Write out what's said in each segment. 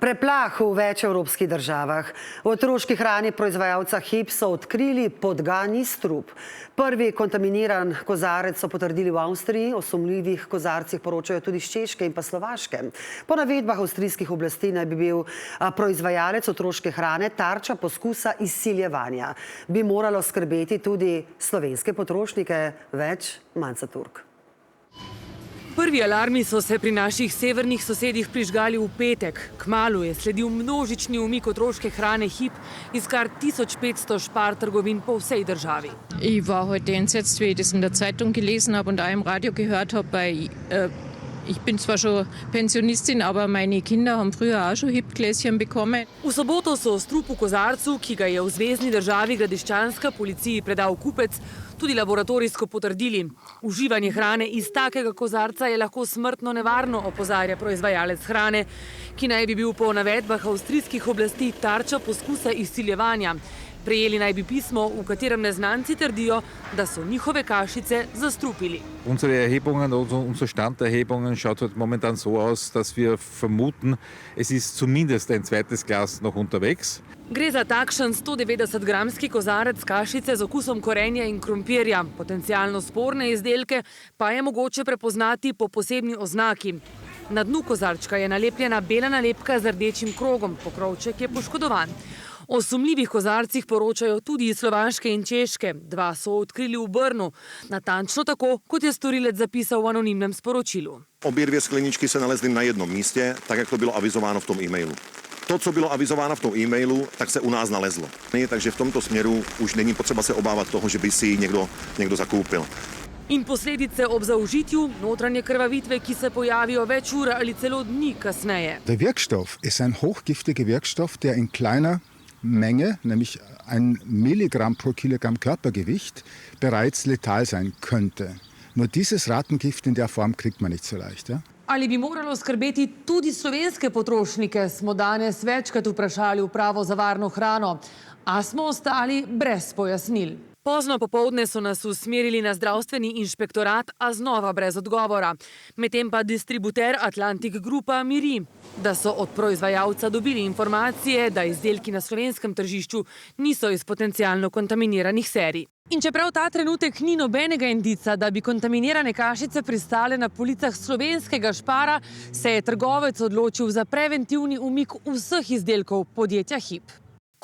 Preplah v več evropskih državah. V otroški hrani proizvajalca Hip so odkrili podgani strup. Prvi kontaminiran kozarec so potrdili v Avstriji, o sumljivih kozarcih poročajo tudi iz Češke in pa Slovaške. Po navedbah avstrijskih oblasti naj bi bil proizvajalec otroške hrane tarča poskusa izsiljevanja. Bi moralo skrbeti tudi slovenske potrošnike, več Manca Turk. Prvi alarmi so se pri naših severnih sosedih prižgali v petek. Kmalu je sledil množični umik otroške hrane Hip iz kar 1500 Spar trgovin po vsej državi. Ich war heute entsetzt, wie ich das in der Zeitung gelesen habe und auch im Radio gehört habe, weil ich bin zwar schon Pensionistin, aber meine Kinder haben früher auch schon Hip-Gläschen bekommen. V soboto so strup v kozarcu, ki ga je v zvezni državi Gradiščanska policiji predal kupec, tudi laboratorijsko potrdili. Uživanje hrane iz takega kozarca je lahko smrtno nevarno, opozarja proizvajalec hrane, ki naj bi bil po navedbah avstrijskih oblasti tarča poskusa izsiljevanja. Prejeli naj bi pismo, v katerem neznanci trdijo, da so njihove kašice zastrupili. Unsere Erhebungen, unser Stand der Erhebungen schaut halt momentan so aus, dass wir vermuten, es ist zumindest ein zweites Glas noch unterwegs. Gre za takšen 190-gramski kozarec kašice z okusom korenja in krompirja. Potencialno sporne izdelke pa je mogoče prepoznati po posebni oznaki. Na dnu kozarčka je nalepljena bela nalepka z rdečim krogom, pokrovček je poškodovan. O sumljivih kozarcih poročajo tudi iz Slovaške in Češke. Dva so odkrili v Brnu, natančno tako, kot je storilec zapisal v anonimnem sporočilu. Obě dvě skleničky se nalezly na jednom místě, tak jak to bylo avizováno v tom e-mailu. To, co bylo avizováno v tom e-mailu, tak se u nás nalezlo. Takže v tomto směru už není potřeba se obávat toho, že by si ji někdo zakoupil. In posledice ob zaužitju, notranje krvavitve, ki se pojavijo več ur ali celo dni kasneje. Der Wirkstoff ist ein hochgiftiger Wirkstoff, der in kleiner Menge, nämlich 1 Milligramm pro Kilogramm Körpergewicht, bereits letal sein könnte. Nur dieses Rattengift in der Form kriegt man nicht so leicht. Ja? Ali bi moralo skrbeti tudi slovenske potrošnike, smo danes večkrat vprašali Upravo za varno hrano, a smo ostali brez pojasnil. Pozno popoldne so nas usmerili na zdravstveni inšpektorat, a znova brez odgovora. Medtem pa distributer Atlantic Grupa miri, da so od proizvajalca dobili informacije, da izdelki na slovenskem tržišču niso iz potencialno kontaminiranih serij. In čeprav ta trenutek ni nobenega indica, da bi kontaminirane kašice pristale na policah slovenskega Spara, se je trgovec odločil za preventivni umik vseh izdelkov podjetja Hip.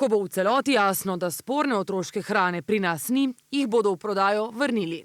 Ko bo v celoti jasno, da sporne otroške hrane pri nas ni, jih bodo v prodajo vrnili.